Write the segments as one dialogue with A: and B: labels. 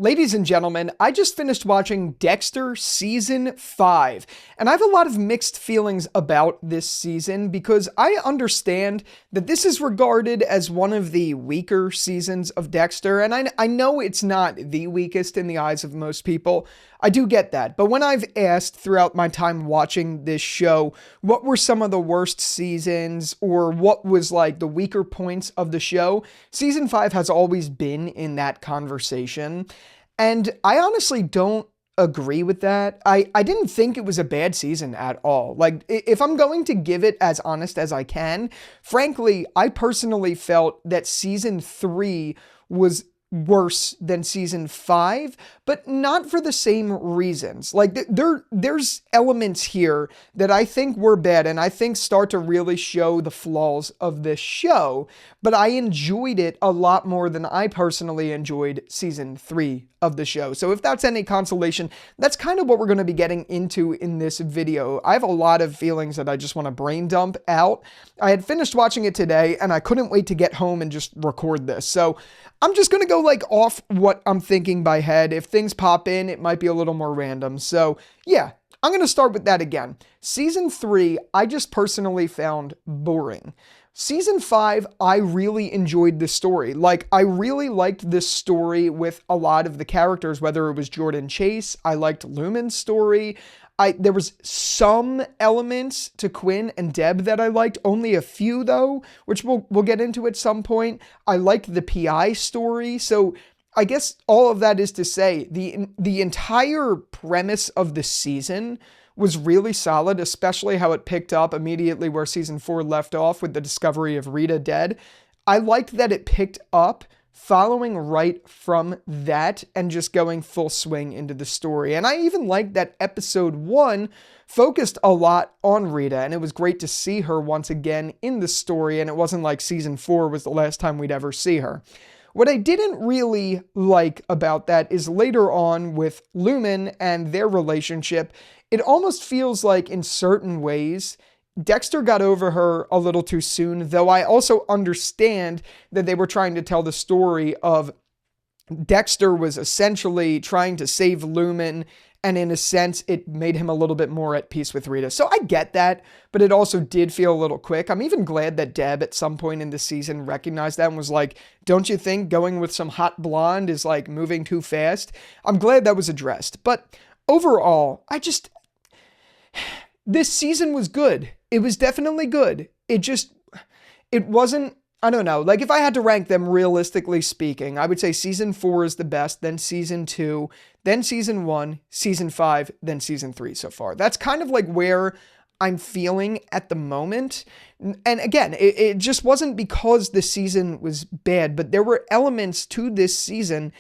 A: Ladies and gentlemen, I just finished watching Dexter Season 5, and I have a lot of mixed feelings about this season because I understand that this is regarded as one of the weaker seasons of Dexter, and I know it's not the weakest in the eyes of most people. I do get that, but when I've asked throughout my time watching this show, what were some of the worst seasons or what was like the weaker points of the show, Season 5 has always been in that conversation. And I honestly don't agree with that. I didn't think it was a bad season at all. Like, if I'm going to give it as honest as I can, frankly, I personally felt that Season 3 was worse than Season 5, but not for the same reasons. Like, there's elements here that I think were bad and I think start to really show the flaws of this show, but I enjoyed it a lot more than I personally enjoyed Season 3 of the show. So if that's any consolation, that's kind of what we're going to be getting into in this video. I have a lot of feelings that I just want to brain dump out. I had finished watching it today and I couldn't wait to get home and just record this. So I'm just going to go like off what I'm thinking by head. If things pop in, it might be a little more random. So yeah, I'm going to start with that again. Season 3, I just personally found boring. Season 5, I really enjoyed the story. Like, I really liked this story with a lot of the characters, whether it was Jordan Chase, I liked Lumen's story. There was some elements to Quinn and Deb that I liked, only a few though, which we'll get into at some point. I liked the PI story, so I guess all of that is to say, the entire premise of the season was really solid, especially how it picked up immediately where Season 4 left off with the discovery of Rita dead. I liked that it picked up following right from that and just going full swing into the story. And I even liked that episode 1 focused a lot on Rita, and it was great to see her once again in the story, and it wasn't like Season 4 was the last time we'd ever see her. What I didn't really like about that is later on with Lumen and their relationship, it almost feels like in certain ways, Dexter got over her a little too soon, though I also understand that they were trying to tell the story of Dexter was essentially trying to save Lumen, and in a sense, it made him a little bit more at peace with Rita. So I get that, but it also did feel a little quick. I'm even glad that Deb at some point in the season recognized that and was like, don't you think going with some hot blonde is like moving too fast? I'm glad that was addressed. But overall, this season was good. It was definitely good. It wasn't, I don't know, like if I had to rank them realistically speaking, I would say Season 4 is the best, then Season 2, then Season 1, Season 5, then Season 3 so far. That's kind of like where I'm feeling at the moment. And again, it just wasn't because the season was bad, but there were elements to this season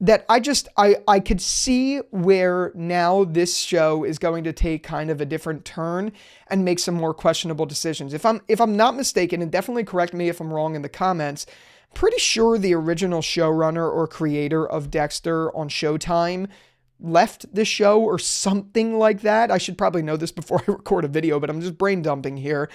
A: that I could see where now this show is going to take kind of a different turn and make some more questionable decisions. If I'm not mistaken, and definitely correct me if I'm wrong in the comments, pretty sure the original showrunner or creator of Dexter on Showtime left the show or something like that. I should probably know this before I record a video, but I'm just brain dumping here.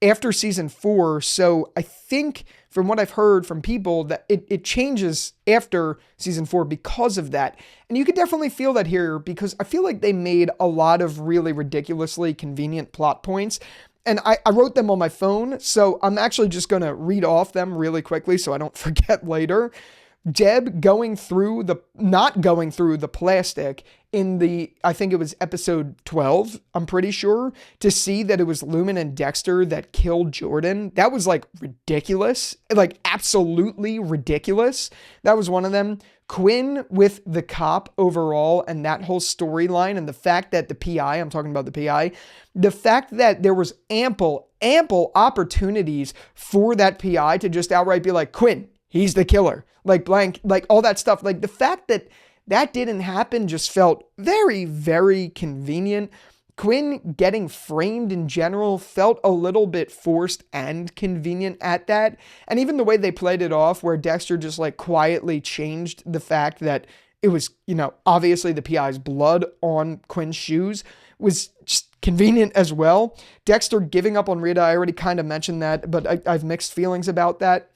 A: After Season 4, so I think from what I've heard from people that it changes after Season 4 because of that. And you could definitely feel that here because I feel like they made a lot of really ridiculously convenient plot points. And I wrote them on my phone, so I'm actually just going to read off them really quickly so I don't forget later. Deb not going through the plastic in I think it was episode 12, I'm pretty sure, to see that it was Lumen and Dexter that killed Jordan. That was like ridiculous, like absolutely ridiculous. That was one of them. Quinn with the cop overall and that whole storyline and the fact that the PI, I'm talking about the PI, the fact that there was ample opportunities for that PI to just outright be like, Quinn, he's the killer, like blank, like all that stuff. Like the fact that that didn't happen just felt very, very convenient. Quinn getting framed in general felt a little bit forced and convenient at that. And even the way they played it off where Dexter just like quietly changed the fact that it was, obviously the PI's blood on Quinn's shoes was just convenient as well. Dexter giving up on Rita, I already kind of mentioned that, but I have mixed feelings about that.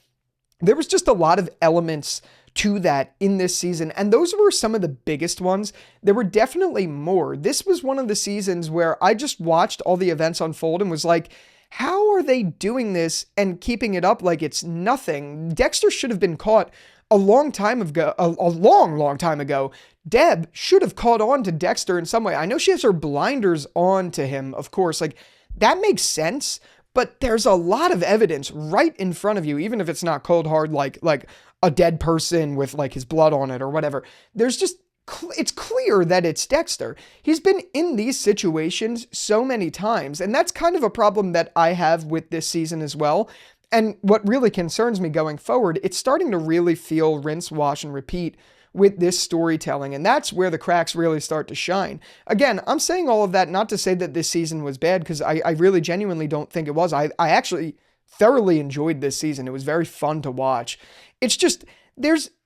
A: There was just a lot of elements to that in this season. And those were some of the biggest ones. There were definitely more. This was one of the seasons where I just watched all the events unfold and was like, how are they doing this and keeping it up like it's nothing? Dexter should have been caught a long time ago, a long time ago. Deb should have caught on to Dexter in some way. I know she has her blinders on to him, of course. Like, that makes sense, but there's a lot of evidence right in front of you, even if it's not cold hard, like a dead person with like his blood on it or whatever. There's just, it's clear that it's Dexter. He's been in these situations so many times, and that's kind of a problem that I have with this season as well. And what really concerns me going forward, it's starting to really feel rinse, wash, and repeat with this storytelling, and that's where the cracks really start to shine. Again, I'm saying all of that not to say that this season was bad, because I really genuinely don't think it was. I actually thoroughly enjoyed this season. It was very fun to watch. It's just,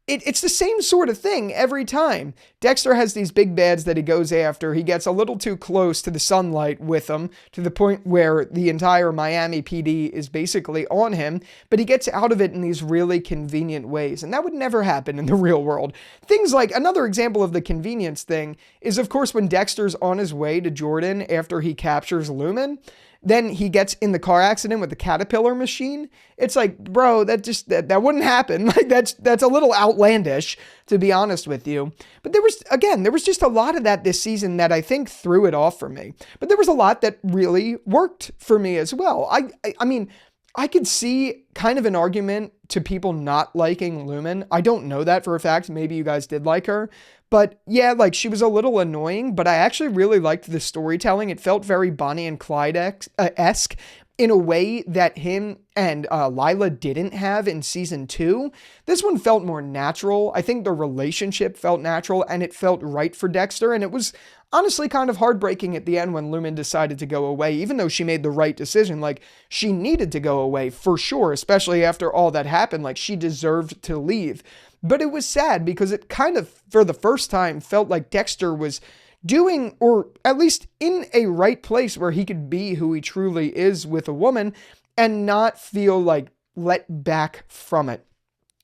A: it's the same sort of thing every time. Dexter has these big bads that he goes after. He gets a little too close to the sunlight with them to the point where the entire Miami PD is basically on him, but he gets out of it in these really convenient ways. And that would never happen in the real world. Things like, another example of the convenience thing is, of course, when Dexter's on his way to Jordan after he captures Lumen. Then he gets in the car accident with the caterpillar machine. It's like, bro, that wouldn't happen. Like, that's a little outlandish, to be honest with you. But there was just a lot of that this season that I think threw it off for me. But there was a lot that really worked for me as well. I mean, I could see kind of an argument to people not liking Lumen. I don't know that for a fact. Maybe you guys did like her. But yeah, like, she was a little annoying, but I actually really liked the storytelling. It felt very Bonnie and Clyde-esque in a way that him and Lila didn't have in season 2. This one felt more natural. I think the relationship felt natural, and it felt right for Dexter, and it was honestly kind of heartbreaking at the end when Lumen decided to go away, even though she made the right decision. Like, she needed to go away for sure, especially after all that happened. Like, she deserved to leave. But it was sad because it kind of, for the first time, felt like Dexter was doing, or at least in a right place where he could be who he truly is with a woman and not feel like let back from it.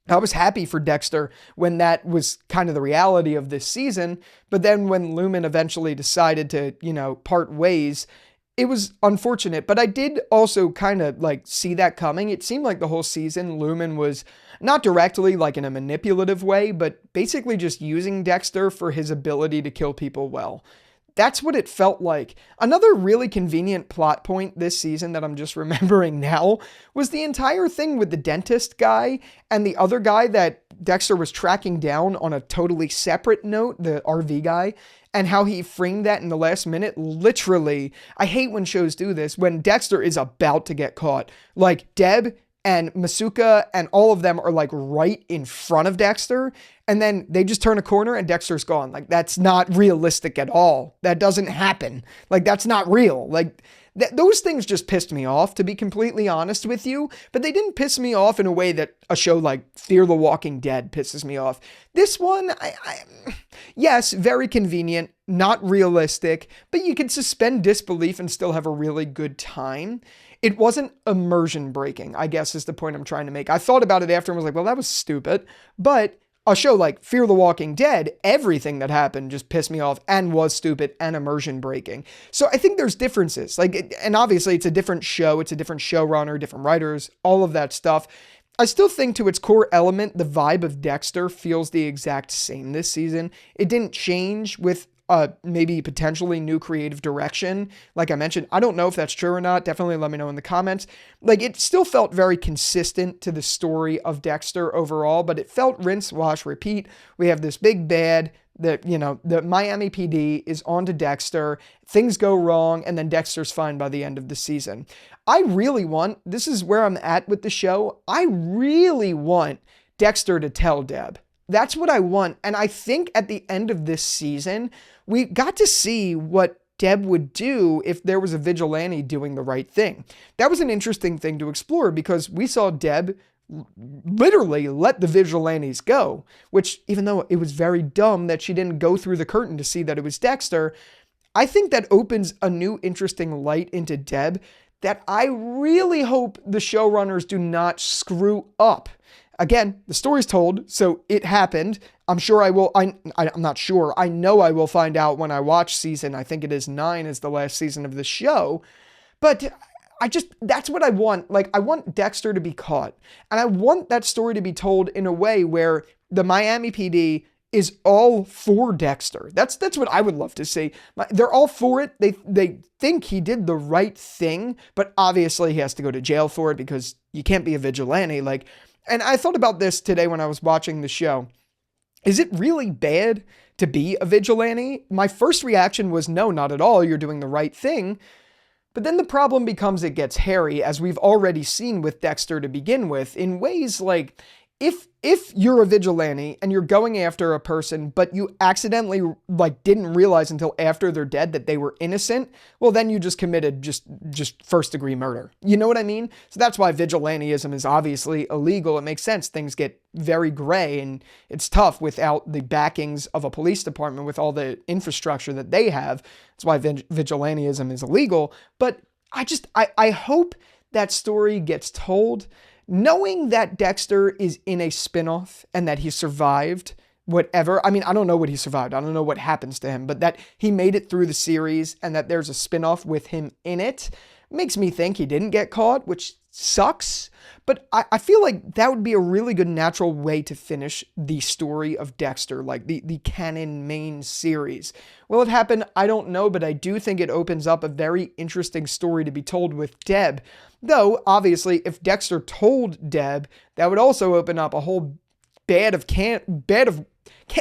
A: I was happy for Dexter when that was kind of the reality of this season, but then when Lumen eventually decided to, part ways, it was unfortunate. But I did also kind of like see that coming. It seemed like the whole season Lumen was not directly like in a manipulative way, but basically just using Dexter for his ability to kill people well. That's what it felt like. Another really convenient plot point this season that I'm just remembering now was the entire thing with the dentist guy and the other guy that Dexter was tracking down on a totally separate note, the RV guy, and how he framed that in the last minute. Literally, I hate when shows do this, when Dexter is about to get caught. Like, Deb and Masuka and all of them are like right in front of Dexter, and then they just turn a corner and Dexter's gone. Like, that's not realistic at all. That doesn't happen. Like, that's not real. Like, those things just pissed me off, to be completely honest with you, but they didn't piss me off in a way that a show like Fear the Walking Dead pisses me off. This one, yes, very convenient, not realistic, but you can suspend disbelief and still have a really good time. It wasn't immersion breaking, I guess is the point I'm trying to make. I thought about it after and was like, well, that was stupid. But a show like Fear the Walking Dead, everything that happened just pissed me off and was stupid and immersion breaking. So I think there's differences. Like, and obviously it's a different show. It's a different showrunner, different writers, all of that stuff. I still think to its core element, the vibe of Dexter feels the exact same this season. It didn't change with maybe potentially new creative direction. Like I mentioned, I don't know if that's true or not. Definitely let me know in the comments. Like, it still felt very consistent to the story of Dexter overall, but it felt rinse, wash, repeat. We have this big bad that, the Miami PD is on to Dexter. Things go wrong, and then Dexter's fine by the end of the season. This is where I'm at with the show. I really want Dexter to tell Deb. That's what I want. And I think at the end of this season, we got to see what Deb would do if there was a vigilante doing the right thing. That was an interesting thing to explore because we saw Deb literally let the vigilantes go, which, even though it was very dumb that she didn't go through the curtain to see that it was Dexter, I think that opens a new interesting light into Deb that I really hope the showrunners do not screw up. Again, the story's told, so it happened. I'm sure I will, I'm not sure, I know I will find out when I watch season, I think it is 9 is the last season of the show, but that's what I want. Like, I want Dexter to be caught, and I want that story to be told in a way where the Miami PD is all for Dexter. That's what I would love to see. They're all for it. They think he did the right thing, but obviously he has to go to jail for it because you can't be a vigilante. Like, and I thought about this today when I was watching the show. Is it really bad to be a vigilante? My first reaction was no, not at all. You're doing the right thing. But then the problem becomes it gets hairy, as we've already seen with Dexter to begin with, in ways like if you're a vigilante and you're going after a person, but you accidentally didn't realize until after they're dead that they were innocent, well, then you just committed just first degree murder. You know what I mean? So that's why vigilantism is obviously illegal. It makes sense. Things get very gray, and it's tough without the backings of a police department with all the infrastructure that they have. That's why vigilantism is illegal. But I hope that story gets told, knowing that Dexter is in a spinoff and that he survived whatever. I mean, I don't know what he survived. I don't know what happens to him, but that he made it through the series and that there's a spinoff with him in it makes me think he didn't get caught, which sucks. But I feel like that would be a really good natural way to finish the story of Dexter, like the canon main series. Will it happen? I don't know, but I do think it opens up a very interesting story to be told with Deb. Though, obviously, if Dexter told Deb, that would also open up a whole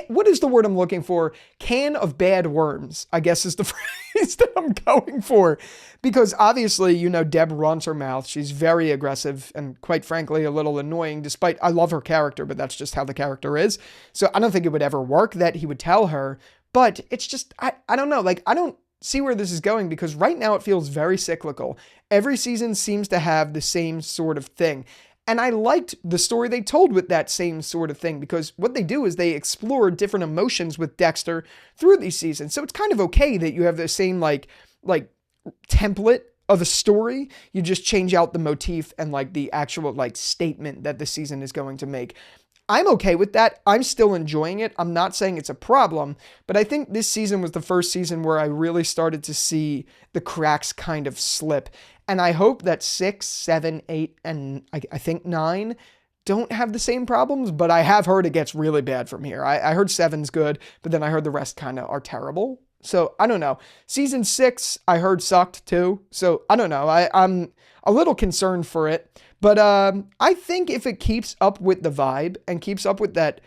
A: what is the word I'm looking for? Can of bad worms, I guess is the phrase that I'm going for. Because obviously, Deb runs her mouth. She's very aggressive and quite frankly, a little annoying, despite I love her character, but that's just how the character is. So I don't think it would ever work that he would tell her, but it's just, I don't know. Like, I don't see where this is going because right now it feels very cyclical. Every season seems to have the same sort of thing. And I liked the story they told with that same sort of thing because what they do is they explore different emotions with Dexter through these seasons. So it's kind of okay that you have the same like template of a story. You just change out the motif and the actual statement that the season is going to make. I'm okay with that. I'm still enjoying it. I'm not saying it's a problem, but I think this season was the first season where I really started to see the cracks kind of slip. And I hope that 6, 7, 8, and I think 9 don't have the same problems, but I have heard it gets really bad from here. I heard 7's good, but then I heard the rest kind of are terrible. So I don't know. Season 6, I heard sucked too. So I don't know. I'm a little concerned for it. But I think if it keeps up with the vibe and keeps up with that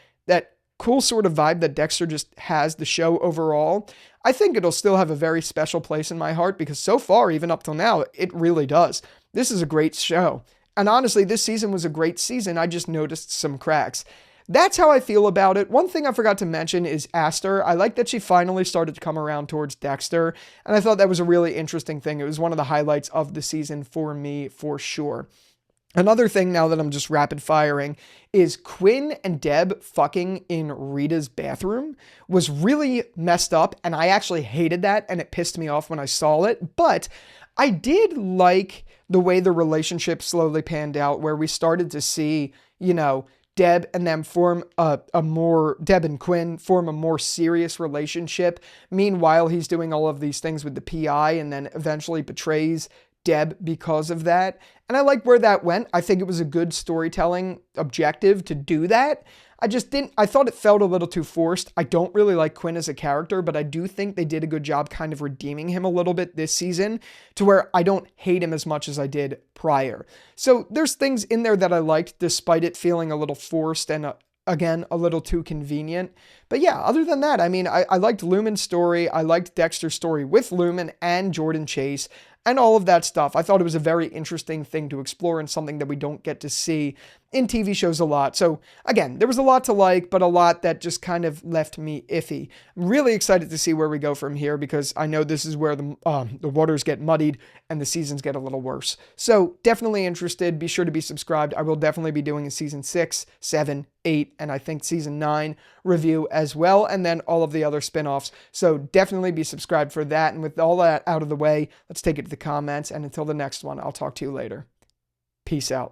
A: cool sort of vibe that Dexter just has, the show overall, I think it'll still have a very special place in my heart because so far, even up till now, it really does. This is a great show. And honestly, this season was a great season. I just noticed some cracks. That's how I feel about it. One thing I forgot to mention is Aster. I like that she finally started to come around towards Dexter, and I thought that was a really interesting thing. It was one of the highlights of the season for me, for sure. Another thing, now that I'm just rapid firing, is Quinn and Deb fucking in Rita's bathroom was really messed up, and I actually hated that, and it pissed me off when I saw it, but I did like the way the relationship slowly panned out, where we started to see, Deb and them form Deb and Quinn form a more serious relationship. Meanwhile, he's doing all of these things with the PI and then eventually betrays Deb because of that. And I like where that went. I think it was a good storytelling objective to do that. I thought it felt a little too forced. I don't really like Quinn as a character, but I do think they did a good job kind of redeeming him a little bit this season to where I don't hate him as much as I did prior. So there's things in there that I liked despite it feeling a little forced and again, a little too convenient. But yeah, other than that, I mean, I liked Lumen's story. I liked Dexter's story with Lumen and Jordan Chase and all of that stuff. I thought it was a very interesting thing to explore and something that we don't get to see in TV shows a lot. So again, there was a lot to like, but a lot that just kind of left me iffy. I'm really excited to see where we go from here because I know this is where the waters get muddied and the seasons get a little worse. So definitely interested. Be sure to be subscribed. I will definitely be doing a season 6, 7, 8, and I think season 9 review as well, and then all of the other spinoffs. So definitely be subscribed for that. And with all that out of the way, let's take it to the comments. And until the next one, I'll talk to you later. Peace out.